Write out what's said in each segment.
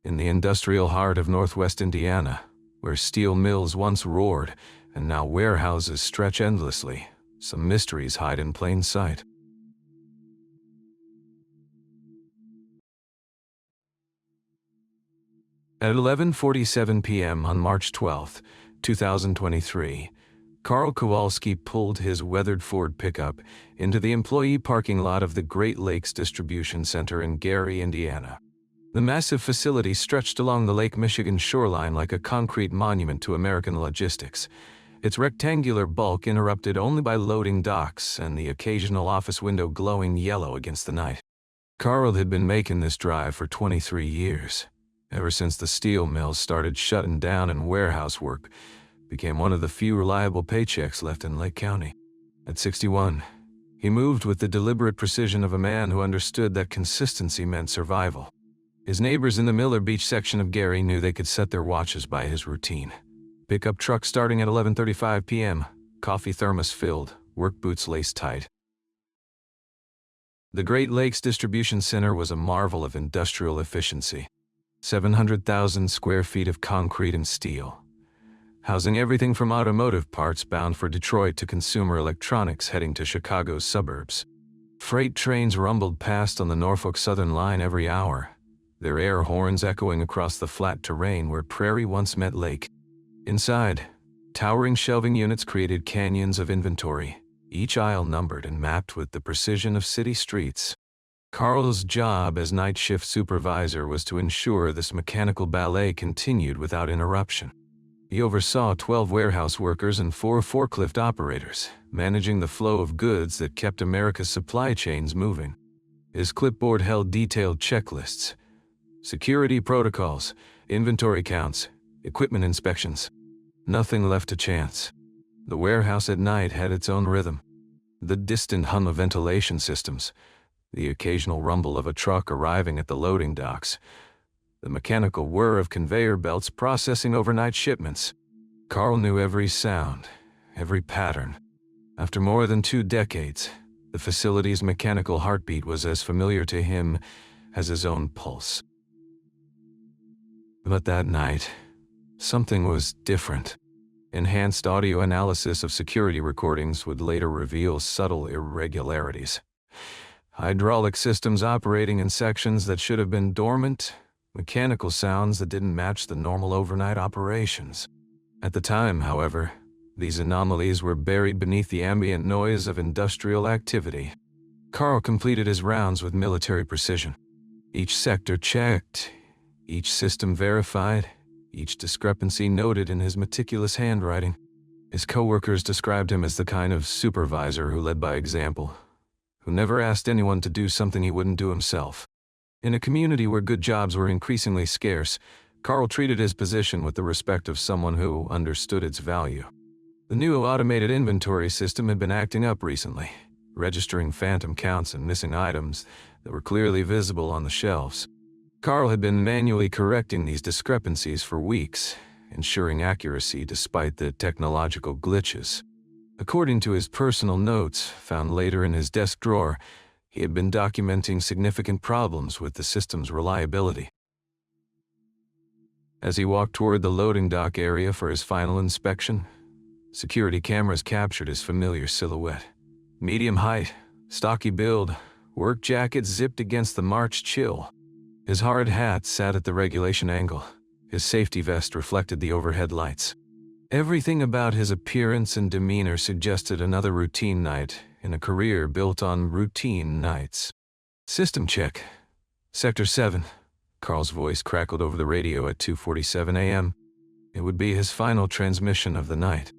In the industrial heart of northwest Indiana, where steel mills once roared and now warehouses stretch endlessly, some mysteries hide in plain sight. At 11:47 p.m. on March 12, 2023, Carl Kowalski pulled his weathered Ford pickup into the employee parking lot of the Great Lakes Distribution Center in Gary, Indiana. The massive facility stretched along the Lake Michigan shoreline like a concrete monument to American logistics, its rectangular bulk interrupted only by loading docks and the occasional office window glowing yellow against the night. Carl had been making this drive for 23 years. Ever since the steel mills started shutting down and warehouse work became one of the few reliable paychecks left in Lake County. At 61, he moved with the deliberate precision of a man who understood that consistency meant survival. His neighbors in the Miller Beach section of Gary knew they could set their watches by his routine. Pickup truck starting at 11:35 p.m., coffee thermos filled, work boots laced tight. The Great Lakes Distribution Center was a marvel of industrial efficiency. 700,000 square feet of concrete and steel, housing everything from automotive parts bound for Detroit to consumer electronics heading to Chicago's suburbs. Freight trains rumbled past on the Norfolk Southern line every hour, their air horns echoing across the flat terrain where prairie once met lake. Inside, towering shelving units created canyons of inventory, each aisle numbered and mapped with the precision of city streets. Carl's job as night shift supervisor was to ensure this mechanical ballet continued without interruption. He oversaw 12 warehouse workers and 4 forklift operators, managing the flow of goods that kept America's supply chains moving. His clipboard held detailed checklists, security protocols, inventory counts, equipment inspections. Nothing left to chance. The warehouse at night had its own rhythm. The distant hum of ventilation systems, the occasional rumble of a truck arriving at the loading docks, the mechanical whir of conveyor belts processing overnight shipments. Carl knew every sound, every pattern. After more than 2 decades, the facility's mechanical heartbeat was as familiar to him as his own pulse. But that night, something was different. Enhanced audio analysis of security recordings would later reveal subtle irregularities. Hydraulic systems operating in sections that should have been dormant, mechanical sounds that didn't match the normal overnight operations. At the time, however, these anomalies were buried beneath the ambient noise of industrial activity. Carl completed his rounds with military precision. Each sector checked, each system verified, each discrepancy noted in his meticulous handwriting. His coworkers described him as the kind of supervisor who led by example, who never asked anyone to do something he wouldn't do himself. In a community where good jobs were increasingly scarce, Carl treated his position with the respect of someone who understood its value. The new automated inventory system had been acting up recently, registering phantom counts and missing items that were clearly visible on the shelves. Carl had been manually correcting these discrepancies for weeks, ensuring accuracy despite the technological glitches. According to his personal notes, found later in his desk drawer, he had been documenting significant problems with the system's reliability. As he walked toward the loading dock area for his final inspection, security cameras captured his familiar silhouette. Medium height, stocky build, work jacket zipped against the March chill. His hard hat sat at the regulation angle. His safety vest reflected the overhead lights. Everything about his appearance and demeanor suggested another routine night in a career built on routine nights. System check. Sector 7. Carl's voice crackled over the radio at 2:47 a.m. It would be his final transmission of the night.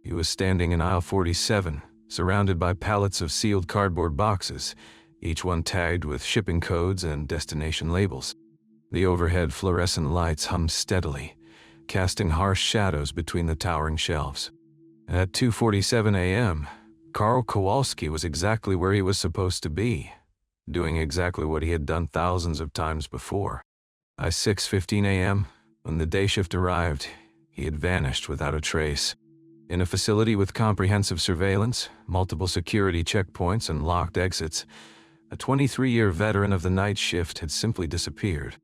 He was standing in aisle 47, surrounded by pallets of sealed cardboard boxes, each one tagged with shipping codes and destination labels. The overhead fluorescent lights hummed steadily, casting harsh shadows between the towering shelves. At 2:47 a.m., Carl Kowalski was exactly where he was supposed to be, doing exactly what he had done thousands of times before. By 6:15 a.m., when the day shift arrived, he had vanished without a trace. In a facility with comprehensive surveillance, multiple security checkpoints, and locked exits, a 23-year veteran of the night shift had simply disappeared.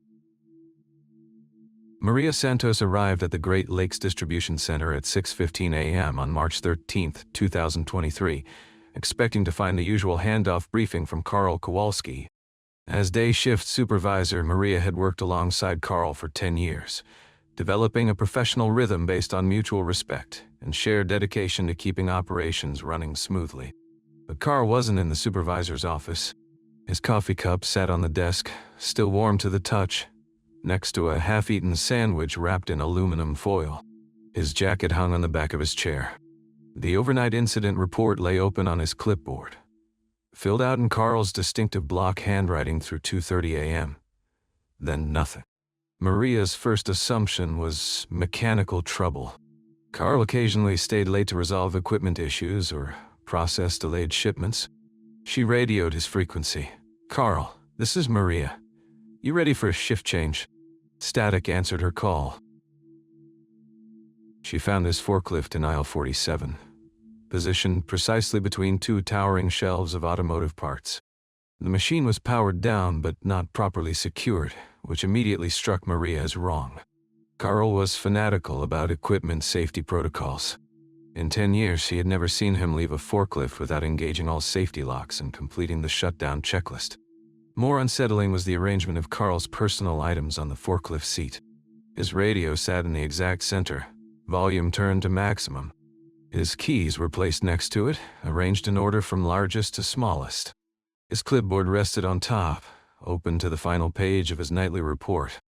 Maria Santos arrived at the Great Lakes Distribution Center at 6:15 a.m. on March 13, 2023, expecting to find the usual handoff briefing from Carl Kowalski. As day shift supervisor, Maria had worked alongside Carl for 10 years, developing a professional rhythm based on mutual respect and shared dedication to keeping operations running smoothly. But Carl wasn't in the supervisor's office. His coffee cup sat on the desk, still warm to the touch, next to a half-eaten sandwich wrapped in aluminum foil. His jacket hung on the back of his chair. The overnight incident report lay open on his clipboard, filled out in Carl's distinctive block handwriting through 2:30 a.m. Then nothing. Maria's first assumption was mechanical trouble. Carl occasionally stayed late to resolve equipment issues or process delayed shipments. She radioed his frequency. "Carl, this is Maria. You ready for a shift change?" Static answered her call. She found his forklift in aisle 47, positioned precisely between two towering shelves of automotive parts. The machine was powered down but not properly secured, which immediately struck Maria as wrong. Carl was fanatical about equipment safety protocols. In 10 years, he had never seen him leave a forklift without engaging all safety locks and completing the shutdown checklist. More unsettling was the arrangement of Carl's personal items on the forklift seat. His radio sat in the exact center, volume turned to maximum. His keys were placed next to it, arranged in order from largest to smallest. His clipboard rested on top, open to the final page of his nightly report.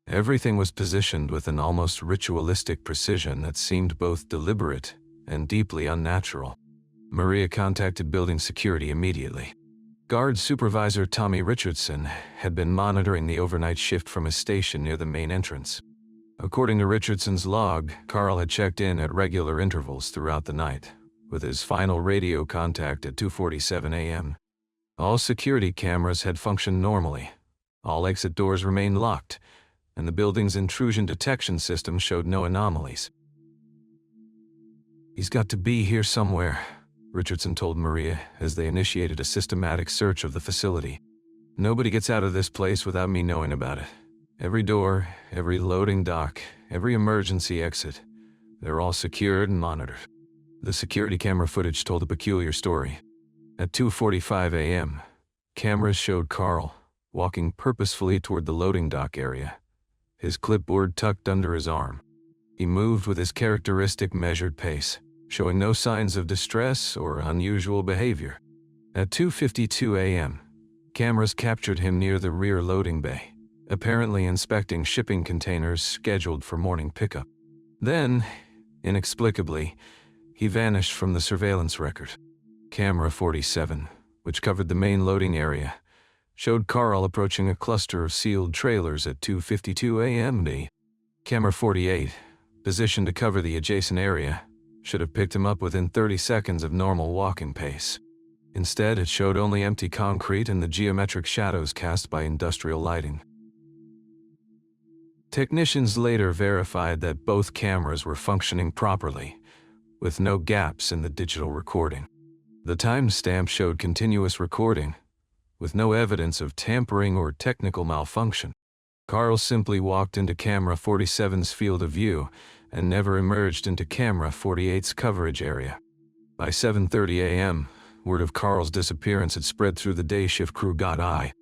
Everything was positioned with an almost ritualistic precision that seemed both deliberate and deeply unnatural. Maria contacted building security immediately. Guard Supervisor Tommy Richardson had been monitoring the overnight shift from his station near the main entrance. According to Richardson's log, Carl had checked in at regular intervals throughout the night, with his final radio contact at 2:47 a.m. All security cameras had functioned normally. All exit doors remained locked, and the building's intrusion detection system showed no anomalies. "He's got to be here somewhere," Richardson told Maria as they initiated a systematic search of the facility. "Nobody gets out of this place without me knowing about it. Every door, every loading dock, every emergency exit, they're all secured and monitored." The security camera footage told a peculiar story. At 2:45 a.m., cameras showed Carl walking purposefully toward the loading dock area, his clipboard tucked under his arm. He moved with his characteristic measured pace, showing no signs of distress or unusual behavior. At 2:52 a.m., cameras captured him near the rear loading bay, apparently inspecting shipping containers scheduled for morning pickup. Then, inexplicably, he vanished from the surveillance record. Camera 47, which covered the main loading area, showed Carl approaching a cluster of sealed trailers at 2:52 a.m. Camera 48, positioned to cover the adjacent area, should have picked him up within 30 seconds of normal walking pace. Instead, it showed only empty concrete and the geometric shadows cast by industrial lighting. Technicians later verified that both cameras were functioning properly, with no gaps in the digital recording. The timestamp showed continuous recording, with no evidence of tampering or technical malfunction. Carl simply walked into camera 47's field of view and never emerged into camera 48's coverage area. By 7:30 a.m., word of Carl's disappearance had spread through the day shift crew got eye.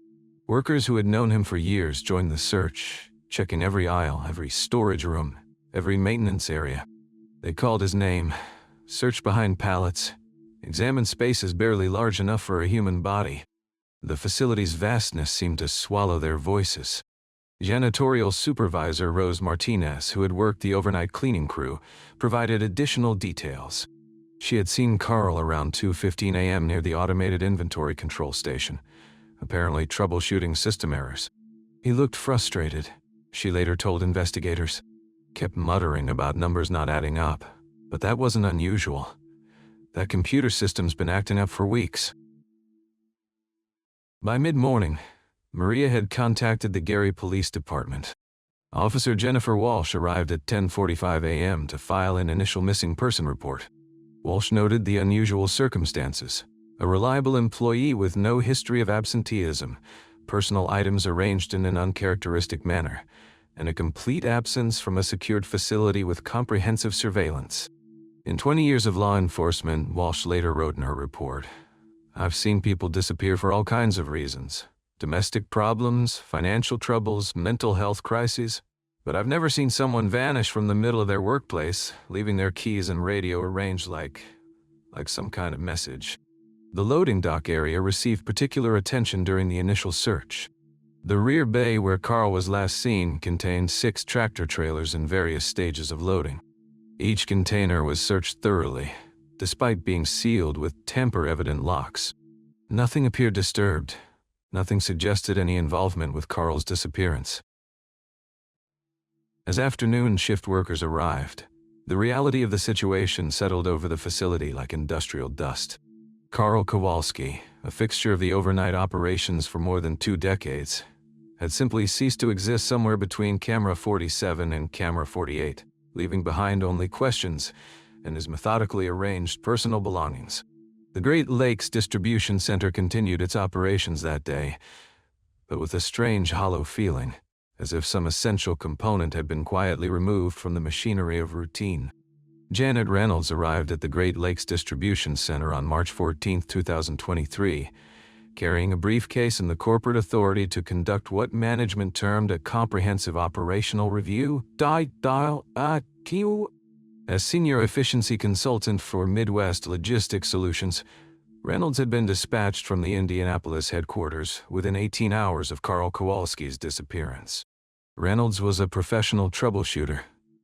Workers who had known him for years joined the search, checking every aisle, every storage room, every maintenance area. They called his name, searched behind pallets, examined spaces barely large enough for a human body. The facility's vastness seemed to swallow their voices. Janitorial Supervisor Rose Martinez, who had worked the overnight cleaning crew, provided additional details. She had seen Carl around 2:15 a.m. near the automated inventory control station, apparently troubleshooting system errors. He looked frustrated, she later told investigators. Kept muttering about numbers not adding up, but that wasn't unusual. That computer system's been acting up for weeks. By mid-morning, Maria had contacted the Gary Police Department. Officer Jennifer Walsh arrived at 10:45 a.m. to file an initial missing person report. Walsh noted the unusual circumstances: a reliable employee with no history of absenteeism, personal items arranged in an uncharacteristic manner, and a complete absence from a secured facility with comprehensive surveillance. In 20 years of law enforcement, Walsh later wrote in her report, "I've seen people disappear for all kinds of reasons. Domestic problems, financial troubles, mental health crises. But I've never seen someone vanish from the middle of their workplace, leaving their keys and radio arranged like some kind of message." The loading dock area received particular attention during the initial search. The rear bay where Carl was last seen contained 6 tractor trailers in various stages of loading. Each container was searched thoroughly, despite being sealed with tamper-evident locks. Nothing appeared disturbed. Nothing suggested any involvement with Carl's disappearance. As afternoon shift workers arrived, the reality of the situation settled over the facility like industrial dust. Carl Kowalski, a fixture of the overnight operations for more than 2 decades, had simply ceased to exist somewhere between Camera 47 and Camera 48, leaving behind only questions and his methodically arranged personal belongings. The Great Lakes Distribution Center continued its operations that day, but with a strange hollow feeling, as if some essential component had been quietly removed from the machinery of routine. Janet Reynolds arrived at the Great Lakes Distribution Center on March 14, 2023, carrying a briefcase and the corporate authority to conduct what management termed a comprehensive operational review. As senior efficiency consultant for Midwest Logistics Solutions, Reynolds had been dispatched from the Indianapolis headquarters within 18 hours of Carl Kowalski's disappearance. Reynolds was a professional troubleshooter,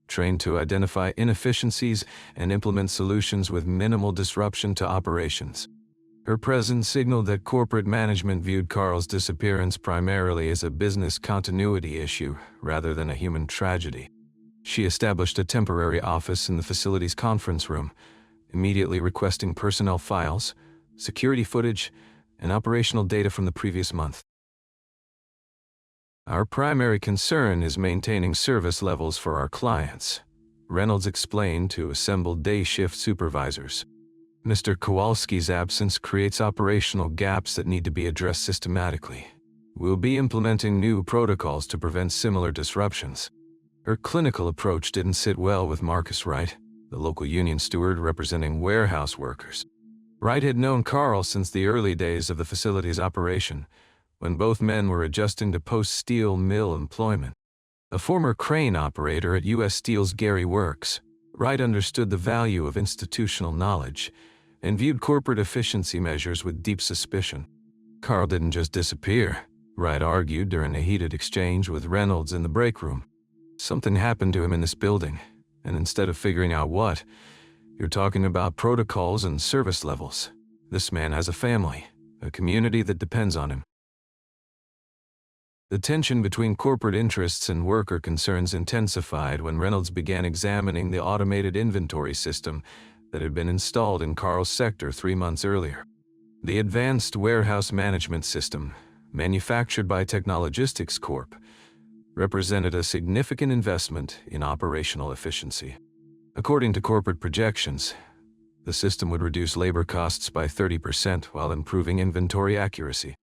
trained to identify inefficiencies and implement solutions with minimal disruption to operations. Her presence signaled that corporate management viewed Carl's disappearance primarily as a business continuity issue rather than a human tragedy. She established a temporary office in the facility's conference room, immediately requesting personnel files, security footage, and operational data from the previous month. "Our primary concern is maintaining service levels for our clients," Reynolds explained to assembled day shift supervisors. "Mr. Kowalski's absence creates operational gaps that need to be addressed systematically. We'll be implementing new protocols to prevent similar disruptions." Her clinical approach didn't sit well with Marcus Wright, the local union steward representing warehouse workers. Wright had known Carl since the early days of the facility's operation, when both men were adjusting to post-steel mill employment. A former crane operator at U.S. Steel's Gary Works, Wright understood the value of institutional knowledge and viewed corporate efficiency measures with deep suspicion. Carl didn't just disappear, Wright argued during a heated exchange with Reynolds in the break room. Something happened to him in this building, and instead of figuring out what, you're talking about protocols and service levels. This man has a family, a community that depends on him. The tension between corporate interests and worker concerns intensified when Reynolds began examining the automated inventory system that had been installed in Carl's sector 3 months earlier. The Advanced Warehouse Management System, manufactured by Technologistics Corp., represented a significant investment in operational efficiency. According to corporate projections, the system would reduce labor costs by 30% while improving inventory accuracy.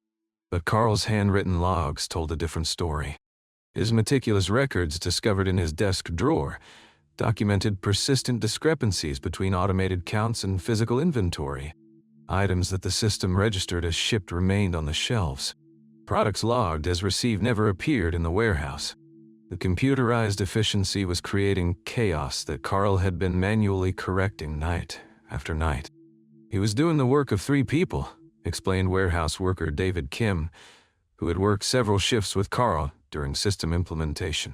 But Carl's handwritten logs told a different story. His meticulous records discovered in his desk drawer documented persistent discrepancies between automated counts and physical inventory. Items that the system registered as shipped remained on the shelves. Products logged as received never appeared in the warehouse. The computerized efficiency was creating chaos that Carl had been manually correcting night after night. He was doing the work of 3 people, explained warehouse worker David Kim, who had worked several shifts with Carl during system implementation.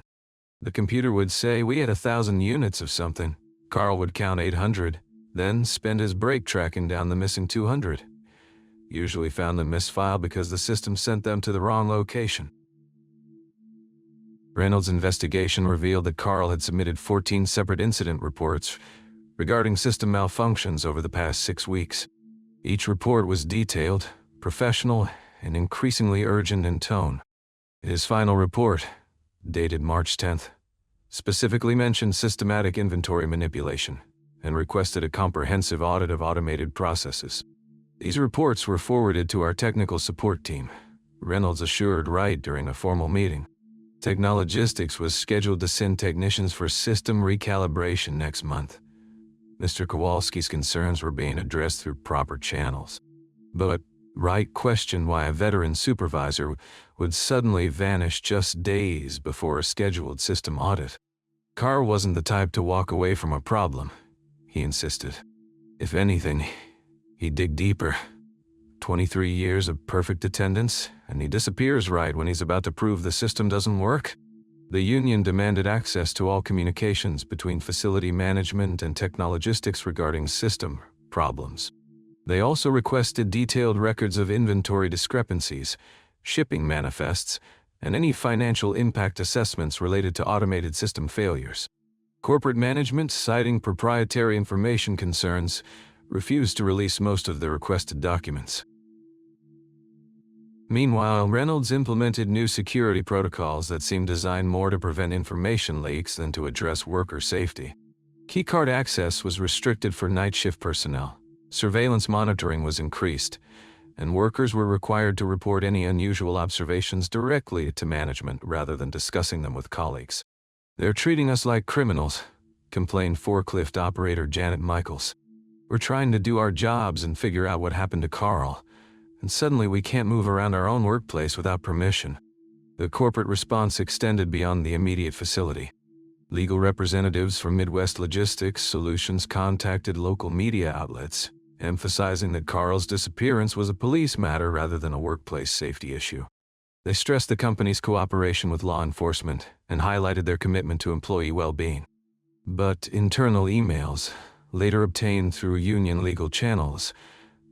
The computer would say we had 1,000 units of something. Carl would count 800, then spend his break tracking down the missing 200. Usually found them misfiled because the system sent them to the wrong location. Reynolds' investigation revealed that Carl had submitted 14 separate incident reports regarding system malfunctions over the past 6 weeks. Each report was detailed, professional, and increasingly urgent in tone. His final report, dated March 10th, specifically mentioned systematic inventory manipulation and requested a comprehensive audit of automated processes. These reports were forwarded to our technical support team, Reynolds assured Wright during a formal meeting. Technologistics was scheduled to send technicians for system recalibration next month. Mr. Kowalski's concerns were being addressed through proper channels. But Wright questioned why a veteran supervisor would suddenly vanish just days before a scheduled system audit. Carl wasn't the type to walk away from a problem, he insisted. If anything, he'd dig deeper. 23 years of perfect attendance, and he disappears right when he's about to prove the system doesn't work? The union demanded access to all communications between facility management and technologistics regarding system problems. They also requested detailed records of inventory discrepancies, shipping manifests, and any financial impact assessments related to automated system failures. Corporate management, citing proprietary information concerns, refused to release most of the requested documents. Meanwhile, Reynolds implemented new security protocols that seemed designed more to prevent information leaks than to address worker safety. Keycard access was restricted for night shift personnel, surveillance monitoring was increased, and workers were required to report any unusual observations directly to management rather than discussing them with colleagues. "They're treating us like criminals," complained forklift operator Janet Michaels. "We're trying to do our jobs and figure out what happened to Carl, and suddenly we can't move around our own workplace without permission." The corporate response extended beyond the immediate facility. Legal representatives from Midwest Logistics Solutions contacted local media outlets, emphasizing that Carl's disappearance was a police matter rather than a workplace safety issue. They stressed the company's cooperation with law enforcement and highlighted their commitment to employee well-being. But internal emails, later obtained through union legal channels,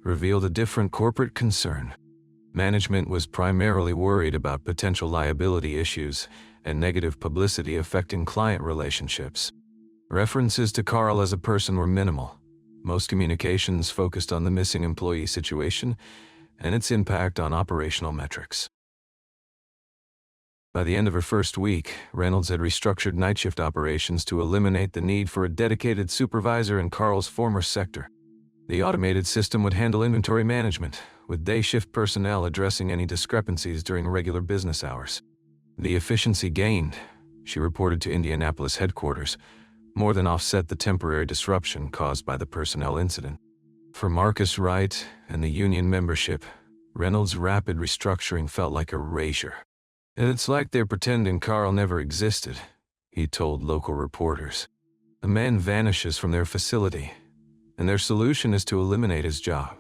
revealed a different corporate concern. Management was primarily worried about potential liability issues and negative publicity affecting client relationships. References to Carl as a person were minimal. Most communications focused on the missing employee situation and its impact on operational metrics. By the end of her first week, Reynolds had restructured night shift operations to eliminate the need for a dedicated supervisor in Carl's former sector. The automated system would handle inventory management, with day shift personnel addressing any discrepancies during regular business hours. The efficiency gained, she reported to Indianapolis headquarters, more than offset the temporary disruption caused by the personnel incident. For Marcus Wright and the union membership, Reynolds' rapid restructuring felt like erasure. "It's like they're pretending Carl never existed," he told local reporters. "A man vanishes from their facility, and their solution is to eliminate his job.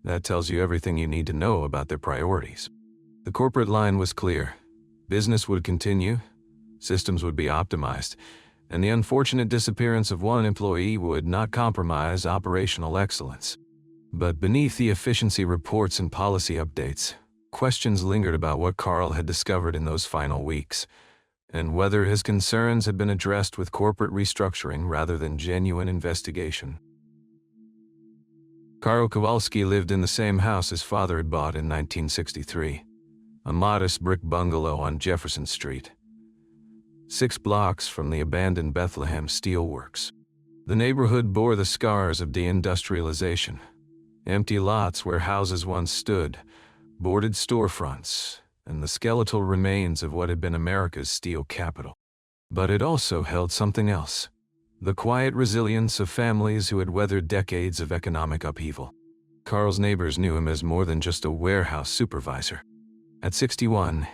That tells you everything you need to know about their priorities." The corporate line was clear. Business would continue, systems would be optimized, and the unfortunate disappearance of one employee would not compromise operational excellence. But beneath the efficiency reports and policy updates, questions lingered about what Carl had discovered in those final weeks, and whether his concerns had been addressed with corporate restructuring rather than genuine investigation. Carl Kowalski lived in the same house his father had bought in 1963, a modest brick bungalow on Jefferson Street, 6 blocks from the abandoned Bethlehem Steelworks. The neighborhood bore the scars of deindustrialization: empty lots where houses once stood, boarded storefronts, and the skeletal remains of what had been America's steel capital. But it also held something else: the quiet resilience of families who had weathered decades of economic upheaval. Carl's neighbors knew him as more than just a warehouse supervisor. At 61,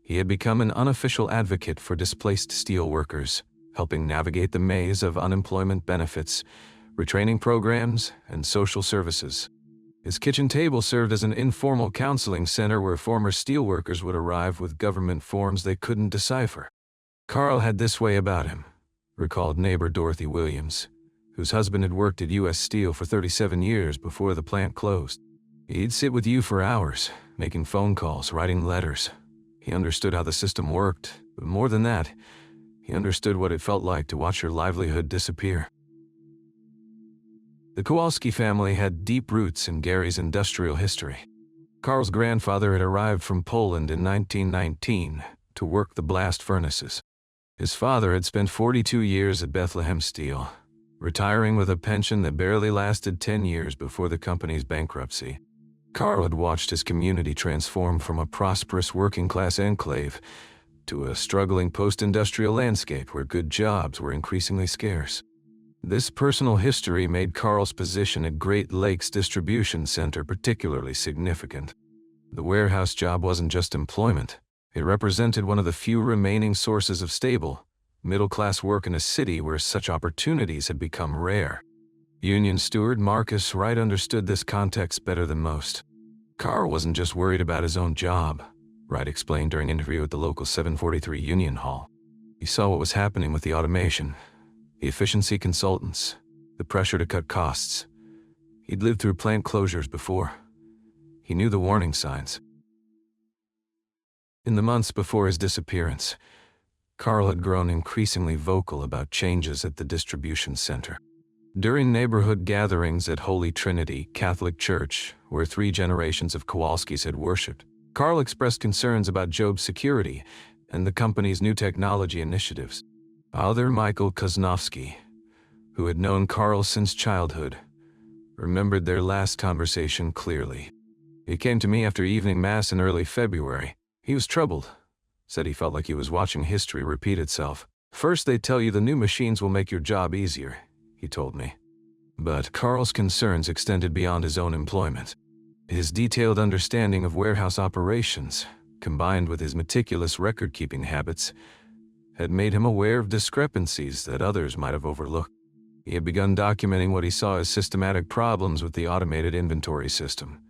he had become an unofficial advocate for displaced steel workers, helping navigate the maze of unemployment benefits, retraining programs, and social services. His kitchen table served as an informal counseling center where former steelworkers would arrive with government forms they couldn't decipher. "Carl had this way about him," recalled neighbor Dorothy Williams, whose husband had worked at U.S. Steel for 37 years before the plant closed. "He'd sit with you for hours, making phone calls, writing letters. He understood how the system worked, but more than that, he understood what it felt like to watch your livelihood disappear." The Kowalski family had deep roots in Gary's industrial history. Carl's grandfather had arrived from Poland in 1919 to work the blast furnaces. His father had spent 42 years at Bethlehem Steel, retiring with a pension that barely lasted 10 years before the company's bankruptcy. Carl had watched his community transform from a prosperous working-class enclave to a struggling post-industrial landscape where good jobs were increasingly scarce. This personal history made Carl's position at Great Lakes Distribution Center particularly significant. The warehouse job wasn't just employment. It represented one of the few remaining sources of stable, middle-class work in a city where such opportunities had become rare. Union steward Marcus Wright understood this context better than most. Carl wasn't just worried about his own job, Wright explained during an interview at the local 743 Union Hall. He saw what was happening with the automation, the efficiency consultants, the pressure to cut costs. He'd lived through plant closures before. He knew the warning signs. In the months before his disappearance, Carl had grown increasingly vocal about changes at the distribution center. During neighborhood gatherings at Holy Trinity Catholic Church, where 3 generations of Kowalskis had worshipped, Carl expressed concerns about Job's security and the company's new technology initiatives. Father Michael Koznovsky, who had known Carl since childhood, remembered their last conversation clearly. He came to me after evening mass in early February. He was troubled, said he felt like he was watching history repeat itself. First they tell you the new machines will make your job easier, he told me. But Carl's concerns extended beyond his own employment. His detailed understanding of warehouse operations, combined with his meticulous record-keeping habits, had made him aware of discrepancies that others might have overlooked. He had begun documenting what he saw as systematic problems with the automated inventory system.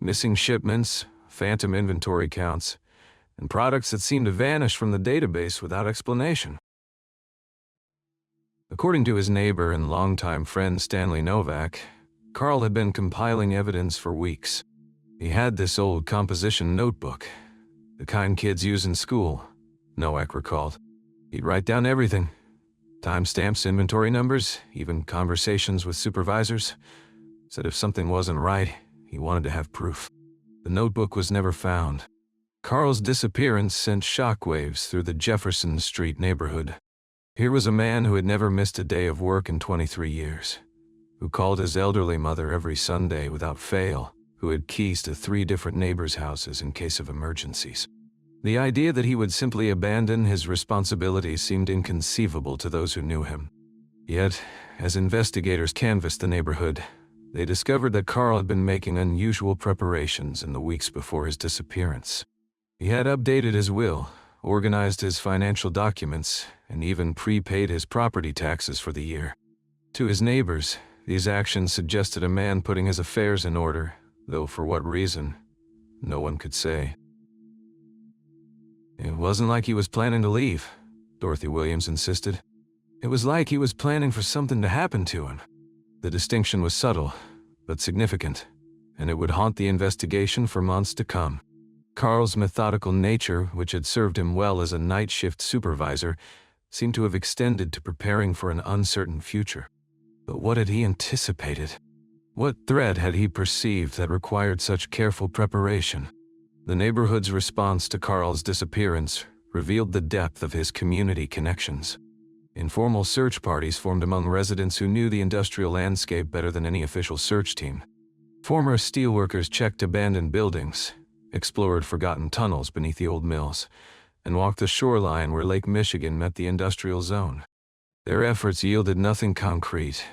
Missing shipments, phantom inventory counts, and products that seemed to vanish from the database without explanation. According to his neighbor and longtime friend Stanley Novak, Carl had been compiling evidence for weeks. He had this old composition notebook, the kind kids use in school, Novak recalled. He'd write down everything. Timestamps, inventory numbers, even conversations with supervisors. Said if something wasn't right, he wanted to have proof. The notebook was never found. Carl's disappearance sent shockwaves through the Jefferson Street neighborhood. Here was a man who had never missed a day of work in 23 years, who called his elderly mother every Sunday without fail, who had keys to 3 different neighbors' houses in case of emergencies. The idea that he would simply abandon his responsibilities seemed inconceivable to those who knew him. Yet, as investigators canvassed the neighborhood, they discovered that Carl had been making unusual preparations in the weeks before his disappearance. He had updated his will, organized his financial documents, and even prepaid his property taxes for the year. To his neighbors, these actions suggested a man putting his affairs in order, though for what reason, no one could say. It wasn't like he was planning to leave, Dorothy Williams insisted. It was like he was planning for something to happen to him. The distinction was subtle, but significant, and it would haunt the investigation for months to come. Carl's methodical nature, which had served him well as a night shift supervisor, seemed to have extended to preparing for an uncertain future. But what had he anticipated? What threat had he perceived that required such careful preparation? The neighborhood's response to Carl's disappearance revealed the depth of his community connections. Informal search parties formed among residents who knew the industrial landscape better than any official search team. Former steelworkers checked abandoned buildings, explored forgotten tunnels beneath the old mills, and walked the shoreline where Lake Michigan met the industrial zone. Their efforts yielded nothing concrete,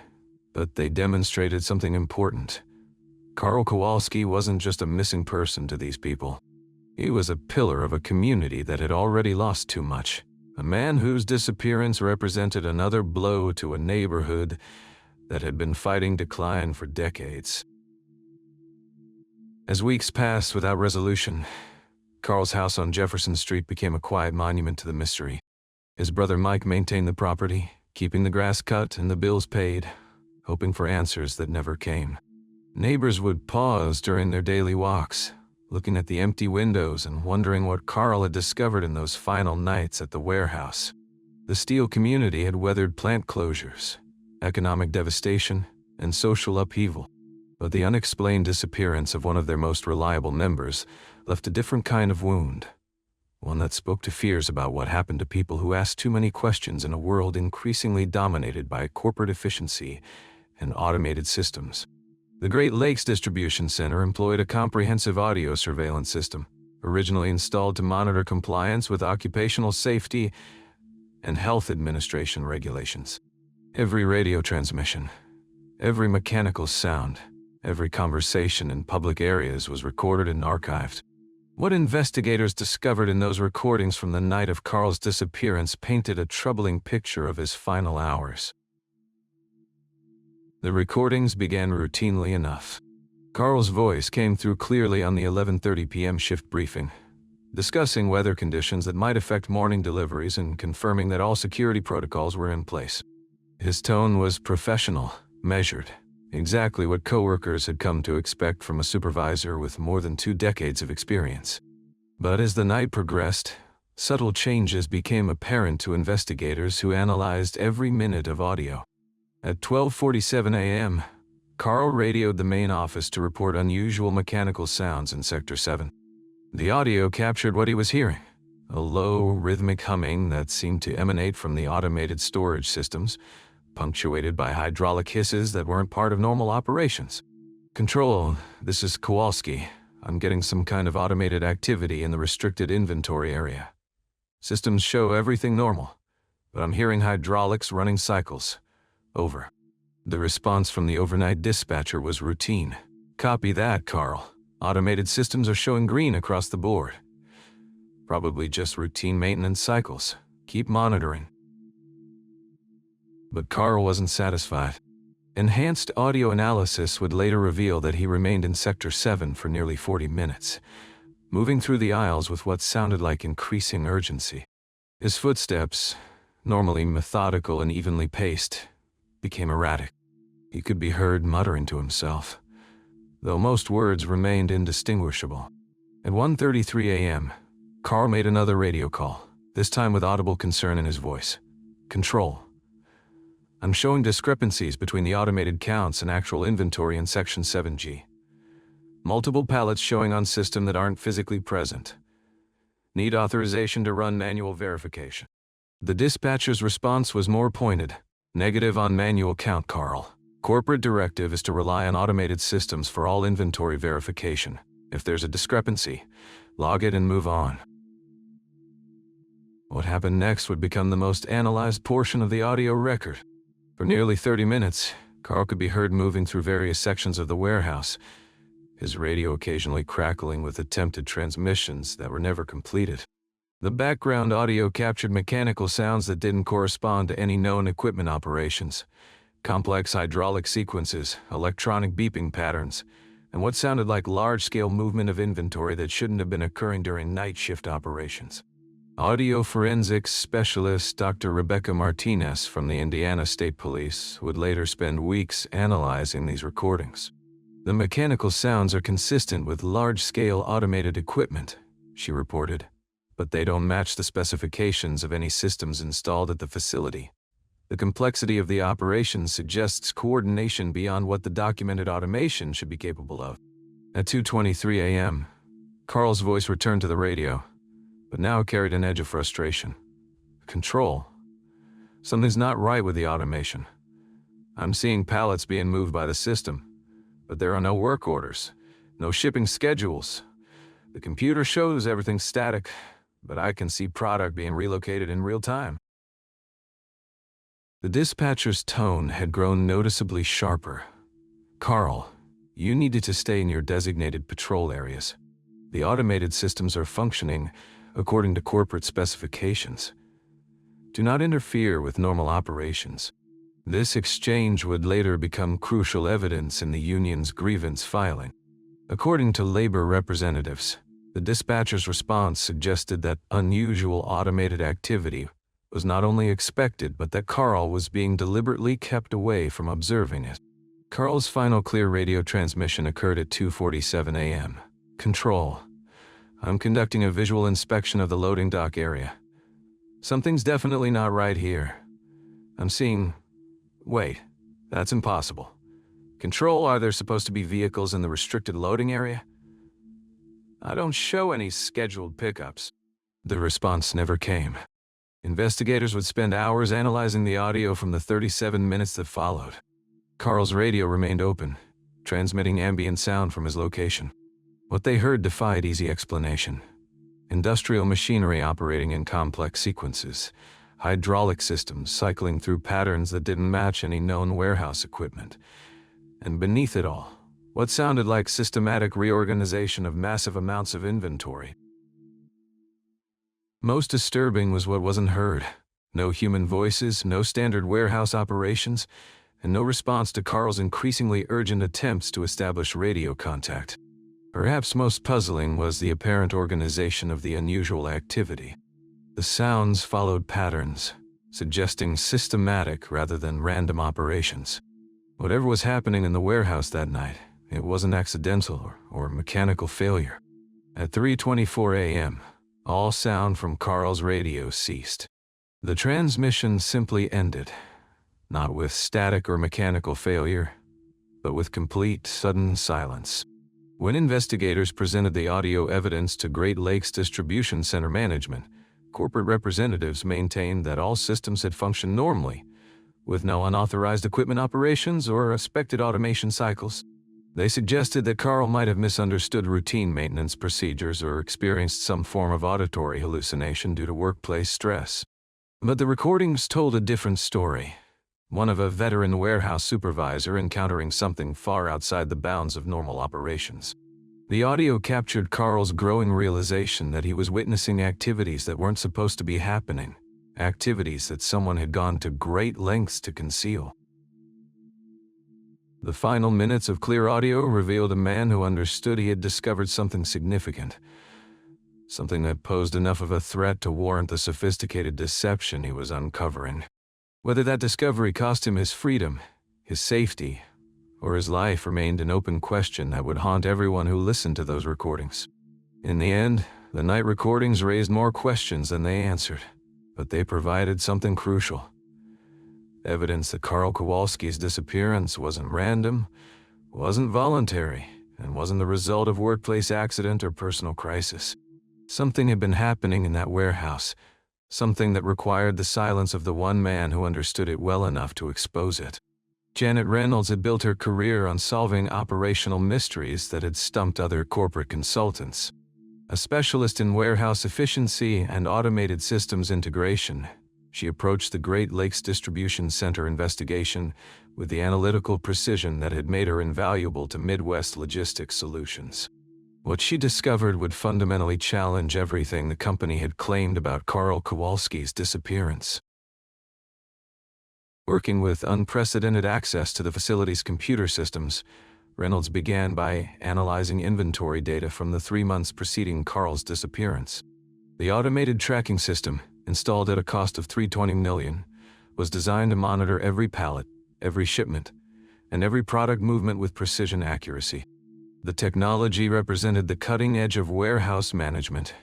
but they demonstrated something important. Carl Kowalski wasn't just a missing person to these people. He was a pillar of a community that had already lost too much. A man whose disappearance represented another blow to a neighborhood that had been fighting decline for decades. As weeks passed without resolution, Carl's house on Jefferson Street became a quiet monument to the mystery. His brother Mike maintained the property, keeping the grass cut and the bills paid, hoping for answers that never came. Neighbors would pause during their daily walks, looking at the empty windows and wondering what Carl had discovered in those final nights at the warehouse. The steel community had weathered plant closures, economic devastation, and social upheaval. But the unexplained disappearance of one of their most reliable members left a different kind of wound, one that spoke to fears about what happened to people who asked too many questions in a world increasingly dominated by corporate efficiency and automated systems. The Great Lakes Distribution Center employed a comprehensive audio surveillance system, originally installed to monitor compliance with occupational safety and health administration regulations. Every radio transmission, every mechanical sound, every conversation in public areas was recorded and archived. What investigators discovered in those recordings from the night of Carl's disappearance painted a troubling picture of his final hours. The recordings began routinely enough. Carl's voice came through clearly on the 11:30 p.m. shift briefing, discussing weather conditions that might affect morning deliveries and confirming that all security protocols were in place. His tone was professional, measured, exactly what coworkers had come to expect from a supervisor with more than 2 decades of experience. But as the night progressed, subtle changes became apparent to investigators who analyzed every minute of audio. At 12:47 a.m., Carl radioed the main office to report unusual mechanical sounds in Sector 7. The audio captured what he was hearing, a low, rhythmic humming that seemed to emanate from the automated storage systems, punctuated by hydraulic hisses that weren't part of normal operations. "Control, this is Kowalski. I'm getting some kind of automated activity in the restricted inventory area. Systems show everything normal, but I'm hearing hydraulics running cycles. Over." The response from the overnight dispatcher was routine. "Copy that, Carl. Automated systems are showing green across the board. Probably just routine maintenance cycles. Keep monitoring." But Carl wasn't satisfied. Enhanced audio analysis would later reveal that he remained in Sector 7 for nearly 40 minutes, moving through the aisles with what sounded like increasing urgency. His footsteps, normally methodical and evenly paced, became erratic. He could be heard muttering to himself, though most words remained indistinguishable. At 1:33 a.m., Carl made another radio call, this time with audible concern in his voice. "Control. I'm showing discrepancies between the automated counts and actual inventory in Section 7G. Multiple pallets showing on system that aren't physically present. Need authorization to run manual verification." The dispatcher's response was more pointed. "Negative on manual count, Carl. Corporate directive is to rely on automated systems for all inventory verification. If there's a discrepancy, log it and move on." What happened next would become the most analyzed portion of the audio record. For nearly 30 minutes, Carl could be heard moving through various sections of the warehouse, his radio occasionally crackling with attempted transmissions that were never completed. The background audio captured mechanical sounds that didn't correspond to any known equipment operations, complex hydraulic sequences, electronic beeping patterns, and what sounded like large-scale movement of inventory that shouldn't have been occurring during night shift operations. Audio forensics specialist Dr. Rebecca Martinez from the Indiana State Police would later spend weeks analyzing these recordings. "The mechanical sounds are consistent with large-scale automated equipment," she reported, "but they don't match the specifications of any systems installed at the facility. The complexity of the operation suggests coordination beyond what the documented automation should be capable of." At 2:23 a.m., Carl's voice returned to the radio, but now carried an edge of frustration. "Control. Something's not right with the automation. I'm seeing pallets being moved by the system, but there are no work orders, no shipping schedules. The computer shows everything's static, but I can see product being relocated in real time." The dispatcher's tone had grown noticeably sharper. "Carl, you needed to stay in your designated patrol areas. The automated systems are functioning according to corporate specifications. Do not interfere with normal operations." This exchange would later become crucial evidence in the union's grievance filing. According to labor representatives, the dispatcher's response suggested that unusual automated activity was not only expected but that Carl was being deliberately kept away from observing it. Carl's final clear radio transmission occurred at 2:47 a.m. "Control. I'm conducting a visual inspection of the loading dock area. Something's definitely not right here. I'm seeing... Wait, that's impossible. Control, are there supposed to be vehicles in the restricted loading area? I don't show any scheduled pickups." The response never came. Investigators would spend hours analyzing the audio from the 37 minutes that followed. Carl's radio remained open, transmitting ambient sound from his location. What they heard defied easy explanation. Industrial machinery operating in complex sequences, hydraulic systems cycling through patterns that didn't match any known warehouse equipment. And beneath it all, what sounded like systematic reorganization of massive amounts of inventory. Most disturbing was what wasn't heard. No human voices, no standard warehouse operations, and no response to Carl's increasingly urgent attempts to establish radio contact. Perhaps most puzzling was the apparent organization of the unusual activity. The sounds followed patterns, suggesting systematic rather than random operations. Whatever was happening in the warehouse that night, it wasn't accidental or mechanical failure. At 3:24 a.m., all sound from Carl's radio ceased. The transmission simply ended, not with static or mechanical failure, but with complete, sudden silence. When investigators presented the audio evidence to Great Lakes Distribution Center management, corporate representatives maintained that all systems had functioned normally, with no unauthorized equipment operations or expected automation cycles. They suggested that Carl might have misunderstood routine maintenance procedures or experienced some form of auditory hallucination due to workplace stress. But the recordings told a different story, one of a veteran warehouse supervisor encountering something far outside the bounds of normal operations. The audio captured Carl's growing realization that he was witnessing activities that weren't supposed to be happening, activities that someone had gone to great lengths to conceal. The final minutes of clear audio revealed a man who understood he had discovered something significant, something that posed enough of a threat to warrant the sophisticated deception he was uncovering. Whether that discovery cost him his freedom, his safety, or his life remained an open question that would haunt everyone who listened to those recordings. In the end, the night recordings raised more questions than they answered, but they provided something crucial. Evidence that Carl Kowalski's disappearance wasn't random, wasn't voluntary, and wasn't the result of workplace accident or personal crisis. Something had been happening in that warehouse, something that required the silence of the one man who understood it well enough to expose it. Janet Reynolds had built her career on solving operational mysteries that had stumped other corporate consultants. A specialist in warehouse efficiency and automated systems integration, she approached the Great Lakes Distribution Center investigation with the analytical precision that had made her invaluable to Midwest logistics solutions. What she discovered would fundamentally challenge everything the company had claimed about Carl Kowalski's disappearance. Working with unprecedented access to the facility's computer systems, Reynolds began by analyzing inventory data from the 3 months preceding Carl's disappearance. The automated tracking system, installed at a cost of $320 million, was designed to monitor every pallet, every shipment, and every product movement with precision accuracy. The technology represented the cutting edge of warehouse management,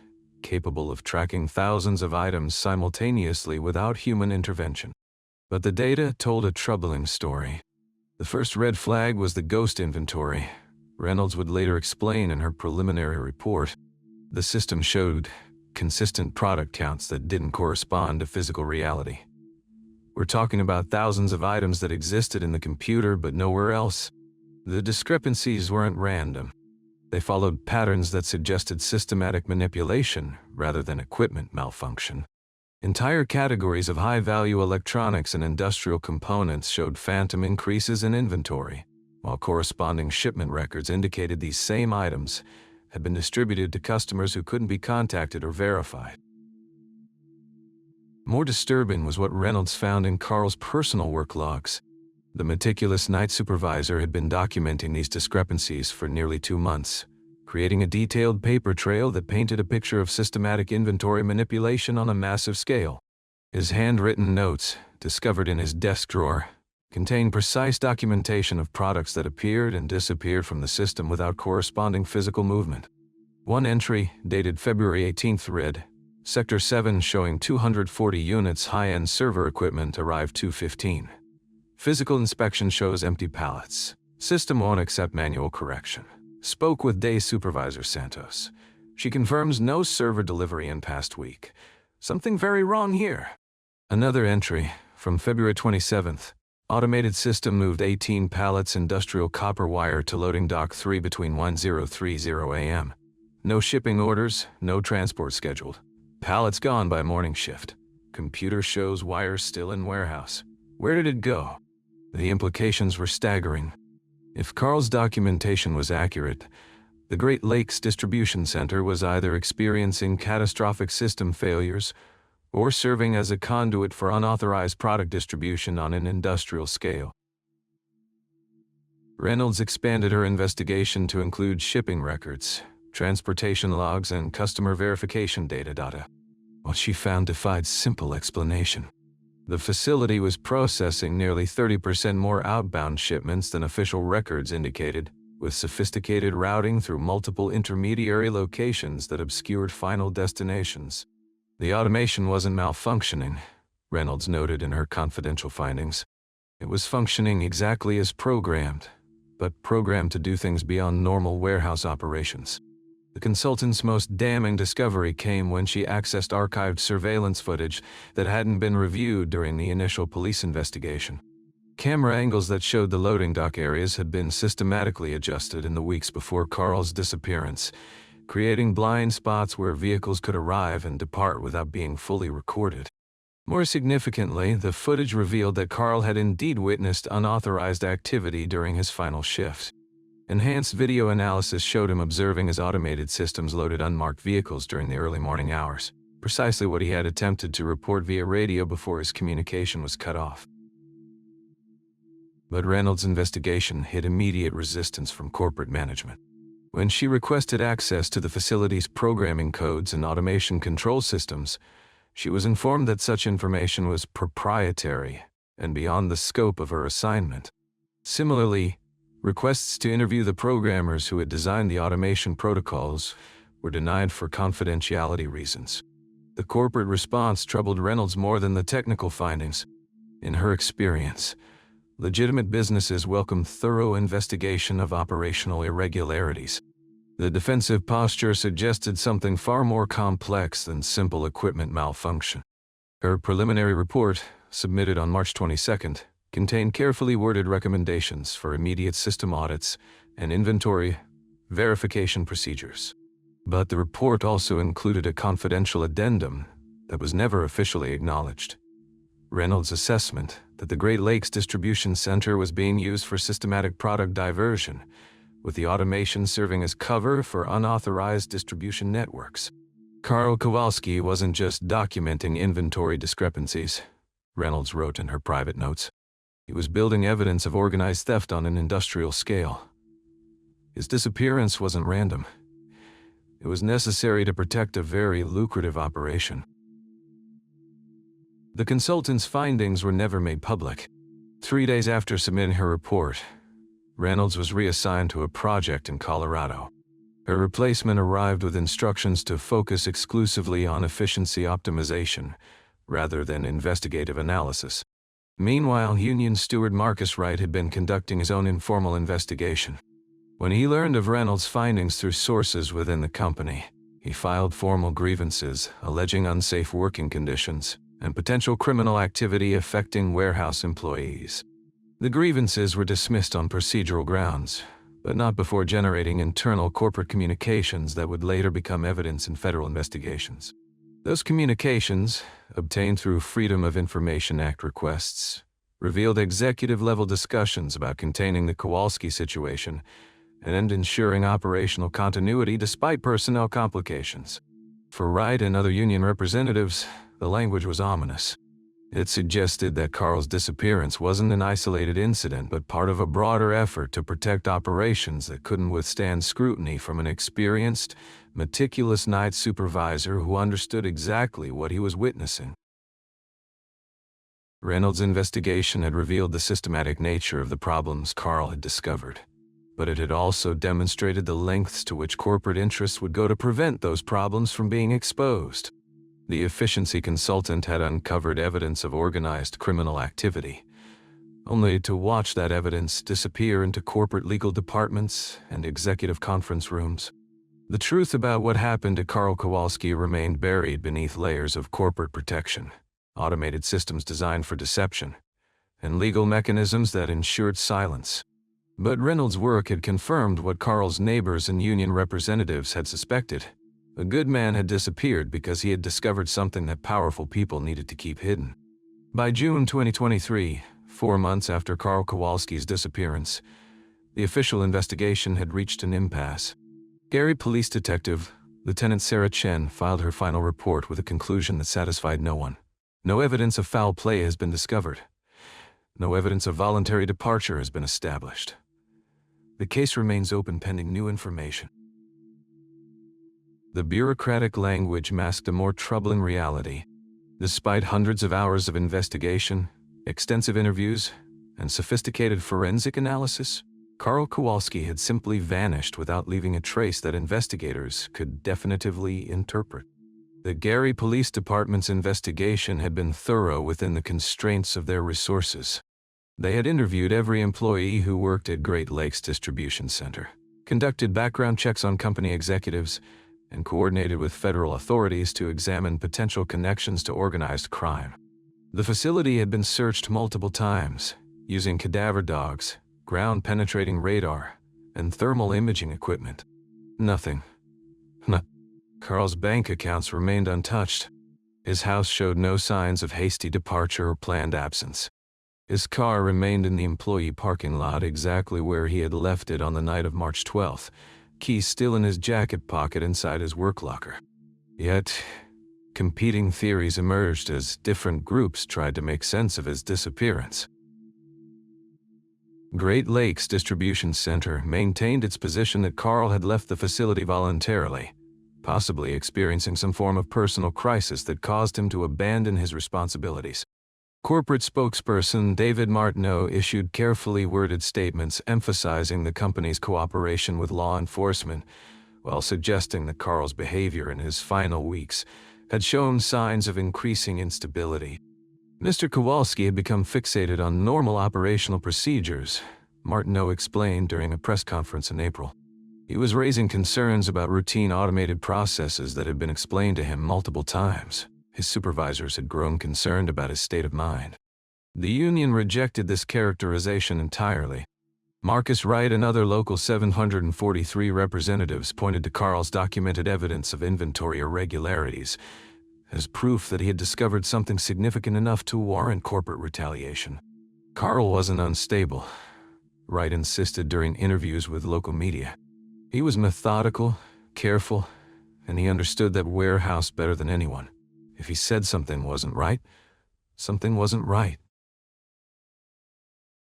capable of tracking thousands of items simultaneously without human intervention. But the data told a troubling story. The first red flag was the ghost inventory. Reynolds would later explain in her preliminary report. The system showed consistent product counts that didn't correspond to physical reality. We're talking about thousands of items that existed in the computer but nowhere else. The discrepancies weren't random. They followed patterns that suggested systematic manipulation rather than equipment malfunction. Entire categories of high-value electronics and industrial components showed phantom increases in inventory, while corresponding shipment records indicated these same items had been distributed to customers who couldn't be contacted or verified. More disturbing was what Reynolds found in Carl's personal work logs. The meticulous night supervisor had been documenting these discrepancies for nearly 2 months, creating a detailed paper trail that painted a picture of systematic inventory manipulation on a massive scale. His handwritten notes, discovered in his desk drawer, contained precise documentation of products that appeared and disappeared from the system without corresponding physical movement. One entry, dated February 18th, read, Sector 7 showing 240 units high-end server equipment arrived 2:15. Physical inspection shows empty pallets. System won't accept manual correction. Spoke with Day Supervisor Santos. She confirms no server delivery in past week. Something very wrong here. Another entry, from February 27th. Automated system moved 18 pallets industrial copper wire to loading dock 3 between 1030 a.m. No shipping orders, no transport scheduled. Pallets gone by morning shift. Computer shows wires still in warehouse. Where did it go? The implications were staggering. If Carl's documentation was accurate, the Great Lakes Distribution Center was either experiencing catastrophic system failures or serving as a conduit for unauthorized product distribution on an industrial scale. Reynolds expanded her investigation to include shipping records, transportation logs, and customer verification data. What she found defied simple explanation. The facility was processing nearly 30% more outbound shipments than official records indicated, with sophisticated routing through multiple intermediary locations that obscured final destinations. The automation wasn't malfunctioning, Reynolds noted in her confidential findings. It was functioning exactly as programmed, but programmed to do things beyond normal warehouse operations. The consultant's most damning discovery came when she accessed archived surveillance footage that hadn't been reviewed during the initial police investigation. Camera angles that showed the loading dock areas had been systematically adjusted in the weeks before Carl's disappearance, creating blind spots where vehicles could arrive and depart without being fully recorded. More significantly, the footage revealed that Carl had indeed witnessed unauthorized activity during his final shift. Enhanced video analysis showed him observing his automated systems loaded unmarked vehicles during the early morning hours, precisely what he had attempted to report via radio before his communication was cut off. But Reynolds' investigation hit immediate resistance from corporate management. When she requested access to the facility's programming codes and automation control systems, she was informed that such information was proprietary and beyond the scope of her assignment. Similarly, requests to interview the programmers who had designed the automation protocols were denied for confidentiality reasons. The corporate response troubled Reynolds more than the technical findings. In her experience, legitimate businesses welcome thorough investigation of operational irregularities. The defensive posture suggested something far more complex than simple equipment malfunction. Her preliminary report, submitted on March 22nd, contained carefully worded recommendations for immediate system audits and inventory verification procedures. But the report also included a confidential addendum that was never officially acknowledged. Reynolds' assessment that the Great Lakes Distribution Center was being used for systematic product diversion, with the automation serving as cover for unauthorized distribution networks. Carl Kowalski wasn't just documenting inventory discrepancies, Reynolds wrote in her private notes. He was building evidence of organized theft on an industrial scale. His disappearance wasn't random. It was necessary to protect a very lucrative operation. The consultant's findings were never made public. 3 days after submitting her report, Reynolds was reassigned to a project in Colorado. Her replacement arrived with instructions to focus exclusively on efficiency optimization, rather than investigative analysis. Meanwhile, Union steward Marcus Wright had been conducting his own informal investigation. When he learned of Reynolds' findings through sources within the company, he filed formal grievances alleging unsafe working conditions and potential criminal activity affecting warehouse employees. The grievances were dismissed on procedural grounds, but not before generating internal corporate communications that would later become evidence in federal investigations. Those communications, obtained through Freedom of Information Act requests, revealed executive-level discussions about containing the Kowalski situation and ensuring operational continuity despite personnel complications. For Wright and other union representatives, the language was ominous. It suggested that Carl's disappearance wasn't an isolated incident but part of a broader effort to protect operations that couldn't withstand scrutiny from an experienced, meticulous night supervisor who understood exactly what he was witnessing. Reynolds' investigation had revealed the systematic nature of the problems Carl had discovered, but it had also demonstrated the lengths to which corporate interests would go to prevent those problems from being exposed. The efficiency consultant had uncovered evidence of organized criminal activity, only to watch that evidence disappear into corporate legal departments and executive conference rooms. The truth about what happened to Carl Kowalski remained buried beneath layers of corporate protection, automated systems designed for deception, and legal mechanisms that ensured silence. But Reynolds' work had confirmed what Carl's neighbors and union representatives had suspected. A good man had disappeared because he had discovered something that powerful people needed to keep hidden. By June 2023, 4 months after Carl Kowalski's disappearance, the official investigation had reached an impasse. Gary Police Detective Lieutenant Sarah Chen filed her final report with a conclusion that satisfied no one. No evidence of foul play has been discovered. No evidence of voluntary departure has been established. The case remains open pending new information. The bureaucratic language masked a more troubling reality. Despite hundreds of hours of investigation, extensive interviews, and sophisticated forensic analysis, Carl Kowalski had simply vanished without leaving a trace that investigators could definitively interpret. The Gary Police Department's investigation had been thorough within the constraints of their resources. They had interviewed every employee who worked at Great Lakes Distribution Center, conducted background checks on company executives, and coordinated with federal authorities to examine potential connections to organized crime. The facility had been searched multiple times, using cadaver dogs, ground-penetrating radar, and thermal imaging equipment. Nothing. Carl's bank accounts remained untouched. His house showed no signs of hasty departure or planned absence. His car remained in the employee parking lot exactly where he had left it on the night of March 12th, keys still in his jacket pocket inside his work locker. Yet, competing theories emerged as different groups tried to make sense of his disappearance. Great Lakes Distribution Center maintained its position that Carl had left the facility voluntarily, possibly experiencing some form of personal crisis that caused him to abandon his responsibilities. Corporate spokesperson David Martineau issued carefully worded statements emphasizing the company's cooperation with law enforcement, while suggesting that Carl's behavior in his final weeks had shown signs of increasing instability. Mr. Kowalski had become fixated on normal operational procedures, Martineau explained during a press conference in April. He was raising concerns about routine automated processes that had been explained to him multiple times. His supervisors had grown concerned about his state of mind. The union rejected this characterization entirely. Marcus Wright and other local 743 representatives pointed to Carl's documented evidence of inventory irregularities as proof that he had discovered something significant enough to warrant corporate retaliation. Carl wasn't unstable, Wright insisted during interviews with local media. He was methodical, careful, and he understood that warehouse better than anyone. If he said something wasn't right, something wasn't right.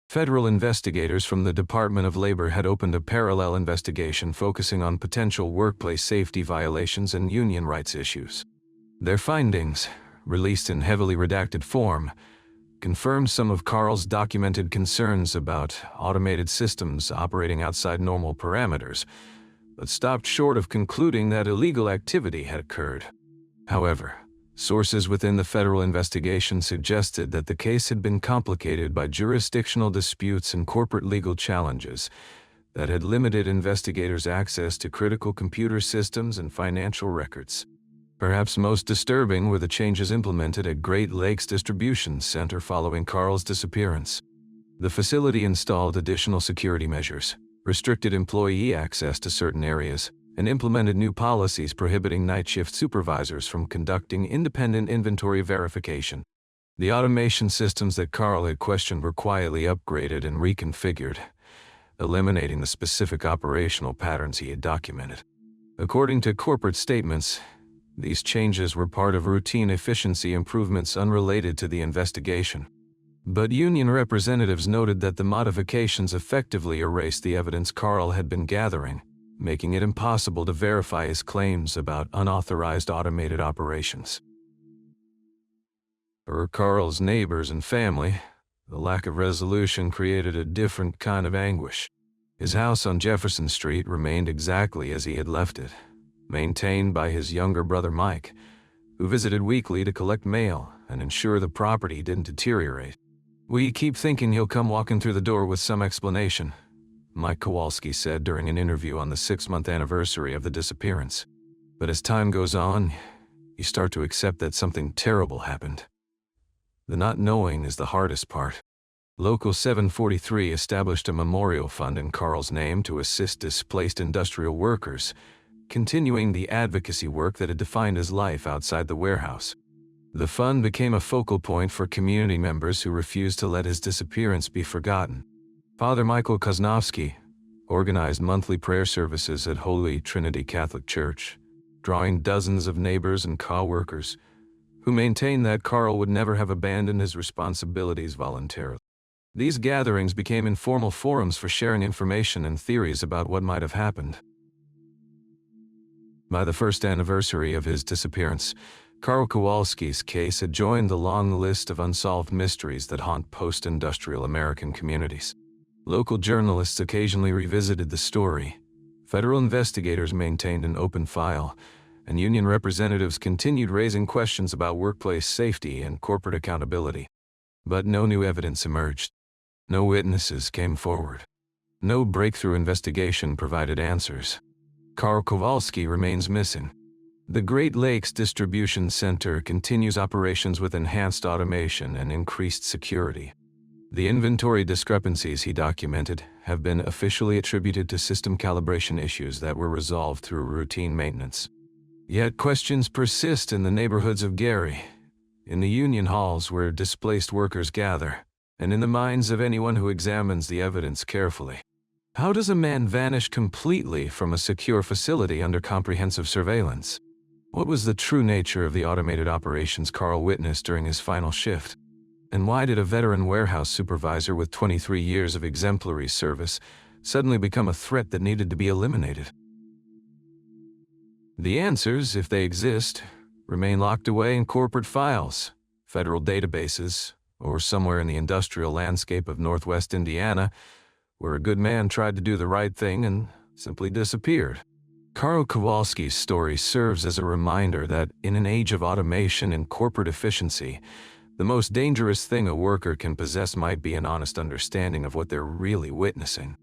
Federal investigators from the Department of Labor had opened a parallel investigation focusing on potential workplace safety violations and union rights issues. Their findings, released in heavily redacted form, confirmed some of Carl's documented concerns about automated systems operating outside normal parameters, but stopped short of concluding that illegal activity had occurred. However, sources within the federal investigation suggested that the case had been complicated by jurisdictional disputes and corporate legal challenges that had limited investigators' access to critical computer systems and financial records. Perhaps most disturbing were the changes implemented at Great Lakes Distribution Center following Carl's disappearance. The facility installed additional security measures, restricted employee access to certain areas, and implemented new policies prohibiting night shift supervisors from conducting independent inventory verification. The automation systems that Carl had questioned were quietly upgraded and reconfigured, eliminating the specific operational patterns he had documented. According to corporate statements, these changes were part of routine efficiency improvements unrelated to the investigation. But union representatives noted that the modifications effectively erased the evidence Carl had been gathering, making it impossible to verify his claims about unauthorized automated operations. For Carl's neighbors and family, the lack of resolution created a different kind of anguish. His house on Jefferson Street remained exactly as he had left it, maintained by his younger brother Mike, who visited weekly to collect mail and ensure the property didn't deteriorate. "We keep thinking he'll come walking through the door with some explanation," Mike Kowalski said during an interview on the 6-month anniversary of the disappearance. "But as time goes on, you start to accept that something terrible happened. The not knowing is the hardest part." Local 743 established a memorial fund in Carl's name to assist displaced industrial workers, continuing the advocacy work that had defined his life outside the warehouse. The fund became a focal point for community members who refused to let his disappearance be forgotten. Father Michael Kowalski organized monthly prayer services at Holy Trinity Catholic Church, drawing dozens of neighbors and co-workers who maintained that Carl would never have abandoned his responsibilities voluntarily. These gatherings became informal forums for sharing information and theories about what might have happened. By the first anniversary of his disappearance, Carl Kowalski's case had joined the long list of unsolved mysteries that haunt post-industrial American communities. Local journalists occasionally revisited the story, federal investigators maintained an open file, and union representatives continued raising questions about workplace safety and corporate accountability. But no new evidence emerged. No witnesses came forward. No breakthrough investigation provided answers. Carl Kowalski remains missing. The Great Lakes Distribution Center continues operations with enhanced automation and increased security. The inventory discrepancies he documented have been officially attributed to system calibration issues that were resolved through routine maintenance. Yet questions persist in the neighborhoods of Gary, in the union halls where displaced workers gather, and in the minds of anyone who examines the evidence carefully. How does a man vanish completely from a secure facility under comprehensive surveillance? What was the true nature of the automated operations Carl witnessed during his final shift? And why did a veteran warehouse supervisor with 23 years of exemplary service suddenly become a threat that needed to be eliminated? The answers, if they exist, remain locked away in corporate files, federal databases, or somewhere in the industrial landscape of Northwest Indiana, where a good man tried to do the right thing and simply disappeared. Carl Kowalski's story serves as a reminder that in an age of automation and corporate efficiency, the most dangerous thing a worker can possess might be an honest understanding of what they're really witnessing.